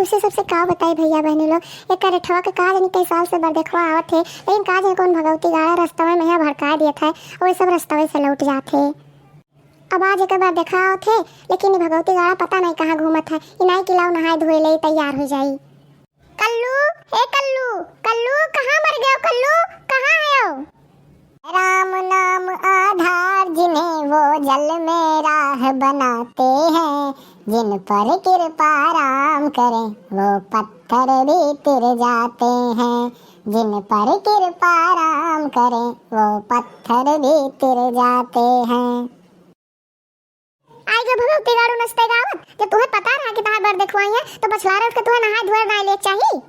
उसे सबसे का बताई भैया बहनी लोग। एक रेठवा के का जानी कई साल से बर देखवा आवत थे, लेकिन का जानी कौन भगवती गाड़ा रास्ता में यहाँ भड़का दिया था और सब रास्ते से लौट जाते। अब आज एक बार देखा थे, लेकिन ये भगवती गाड़ा पता नहीं कहाँ घूमत है। इनाई किलाव नहाए धोए ले तैयार हो जाई। कल्लू, ए कल्लू, कल्लू कहाँ मर गए? कल्लू कहाँ है? राम नाम आधार जिन्हें वो जल में राह बनाते हैं, जिन पर कृपा राम करे वो पत्थर भी तिर जाते हैं, जिन पर कृपा राम करे वो पत्थर भी तिर जाते हैं। आई जो भगवती गाड़ू नस्ते गावत, जब तुम्हें पता रहा कि तार बार देखवाई है तो बछलारे उठ के तुम्हें नहाए धोए ना ले चाहिए।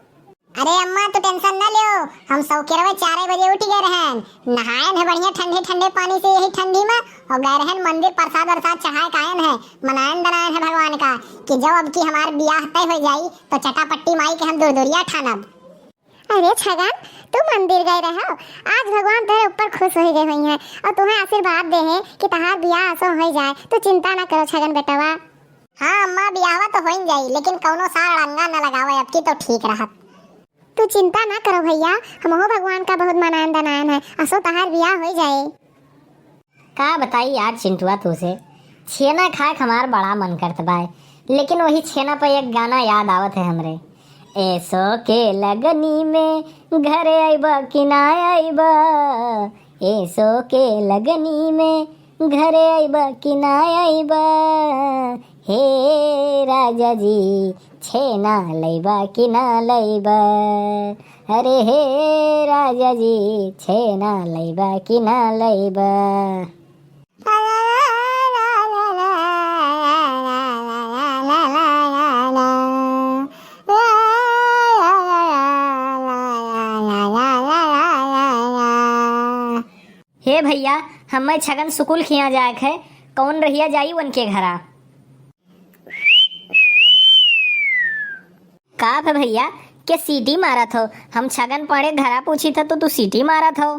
अरे अम्मा तो टेंशन न लियो, हम सौकेरवे 4 बजे उठ गए रहन, नहाए हैं बढ़िया ठंडे ठंडे पानी से यही ठंडी में, और गए रहन मंदिर प्रसाद वरसाद चढ़ाए कायन है, मनायन दनायन है भगवान का कि जब अब की हमार ब्याह तय हो जाई तो चटापट्टी माई के हम दूरदूरिया ठानब। अरे छगन, तू मंदिर गए रहो, आज भगवान तेरे ऊपर खुश हो गए हुई हैं और तुम्हें आशीर्वाद दे हैं कि तहार ब्याह ऐसा हो जाए। तो चिंता ना करो छगन बेटवा। हाँ अम्मा, ब्याह तो हो जाई, लेकिन कौनो साल रंगा न लगावे, अब की तो ठीक रहत। तू चिंता ना करो भैया, हमहो भगवान का बहुत मनायन दनायन है, असो तहार ब्याह हो जाए। का बताई यार चिंटुआ तुझसे, छेना खाए हमार बड़ा मन करत बा, लेकिन वही छेना पे एक गाना याद आवत है हमरे। ऐसो के लगनी में घर आइबा कि ना आइबा, ऐसो के लगनी में घर आइबा कि ना आइबा, हे राजा जी छेना लैबा कि ना लैबा, अरे हे राजा जी छेना लैबा कि ना लैबा। हे भैया, हमें छगन स्कूल खिया जाए है, कौन रहिया जाई उनके घरा? का है भैया के सीटी मारा थो? हम छगन पड़े घरा पूछी था तो तू सीटी मारा थो।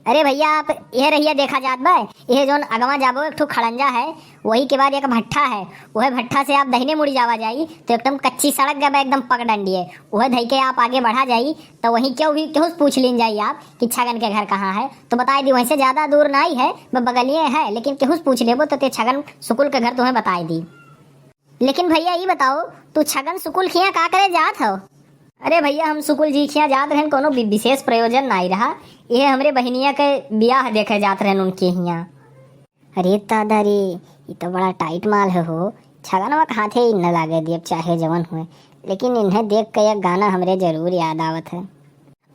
अरे भैया आप ये रहिया देखा जात बा, ये जोन अगवा जाबो एक ठो खड़ंजा है, वही के बाद एक भट्ठा है, वह भट्ठा से आप दहिने मुड़ी जावा जाई तो एकदम कच्ची सड़क गए एकदम पगडंडी है, वह धई के आप आगे बढ़ा जाई तो वहीं क्यों पूछ लीन जाई आप कि छगन के घर कहाँ है, तो बताई दी वहीं से ज्यादा दूर ना ही है, बगलिए है, लेकिन केहू पूछ लेबो तो ते छगन स्कूल के घर तुम्हें बताई दी। लेकिन भैया ये बताओ तू छगन स्कूल खिया का करे जात हो? अरे भैया हम स्कूल जी खिया जात रहन, कोनो विशेष प्रयोजन नहीं रहा, ये हमरे बहनिया के ब्याह देखे जात रहन उनके हिया। अरे दादारी ये तो बड़ा टाइट माल है हो, छगनवा कहाँ थे इन लागे दिए चाहे जवन हुए, लेकिन इन्हें देख के एक गाना हमरे जरूर याद आवत है।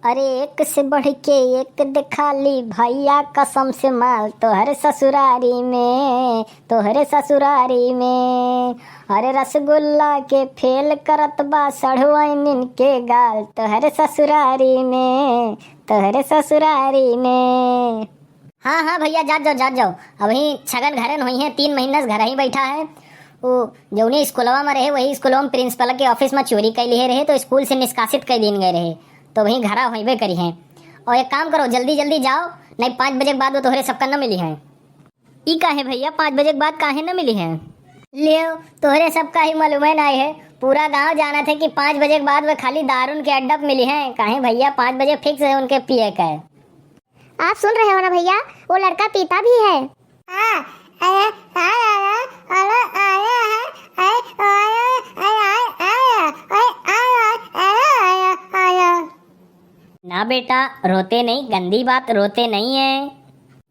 अरे एक से बढ़ के एक दिखा ली भैया कसम से माल तोहरे ससुरारी में, तोहरे ससुरारी में, अरे रसगुल्ला के फेल करत बा सड़वाइन के गाल तोहरे ससुरारी में, तोहरे ससुरारी में। हाँ हाँ भैया जात जाओ, अभी छगन घरन हुई है, 3 महीना से घर ही बैठा है, वो जौने स्कूलवा में रहे वही स्कूलवा में प्रिंसिपल के ऑफिस में चोरी कर लिए रहे तो स्कूल से निष्कासित कर दिन गए रहे, तो वहीं घरा होइबे करी हैं। और एक काम करो जल्दी जल्दी जाओ, नहीं 5 बजे के बाद वो तोहरे सबका न मिली है। ई काहे भैया 5 बजे के बाद काहे न मिली है? लियो तोहरे सबका ही मालूम है नहीं है, पूरा गांव जाना था कि 5 बजे के बाद वो खाली दारून के अड्डा मिली है, काहे भैया 5 बजे फिक्स है उनके पिए का। आप सुन रहे हो ना भैया, वो लड़का पीता भी है। ना बेटा रोते नहीं, गंदी बात रोते नहीं है।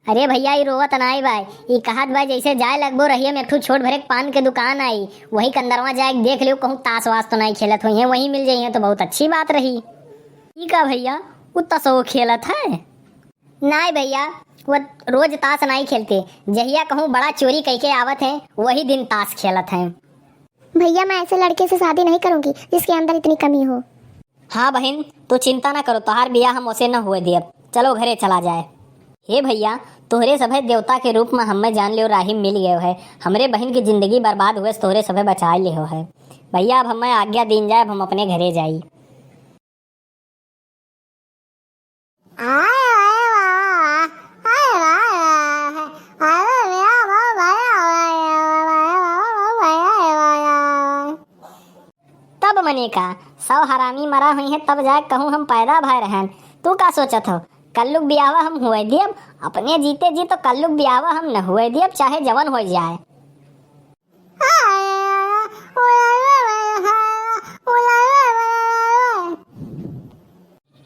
अरे भैया ये रोवत नहीं भाई, ये कहत भाई जैसे जाए लगभो रहिए में एक ठो छोट भरे पान के दुकान आई, वही कंदरवा जाए देख लियो कहूँ ताश वास तो नहीं खेलत हुई है, वहीं मिल जाइए तो बहुत अच्छी बात रही। ये का भैया उतना सो खेलत है? नहीं भैया वो रोज ताश नहीं खेलते, जहिया कहूँ बड़ा चोरी कह के आवत है वही दिन ताश खेलत है। भैया मैं ऐसे लड़के से शादी नहीं करूंगी जिसके अंदर इतनी कमी हो। हाँ बहन तू चिंता ना करो, तोहार बियाह हम उसे न हुए दिए, चलो घरे चला जाए। हे भैया तोहरे सभे देवता के रूप में हमें जान लियो राही मिल गयो है, हमरे बहन की जिंदगी बर्बाद हुए तोहरे सभे बचा लियो है। भैया अब हमें आज्ञा दीन जाए, अब हम अपने घरे जाई। मने का 100 हरामी मरा हुई है तब जाए कहूँ हम पैदा भय रहन। तू का सोचत हो कल्लुक बियावा हम हुए दियब अपने जीते जी तो कल्लुक बियावा हम न हुए दियब चाहे जवन हो जाए।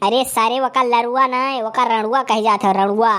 अरे सारे वका लरुआ ना वका रणुआ कह जात है रणुआ।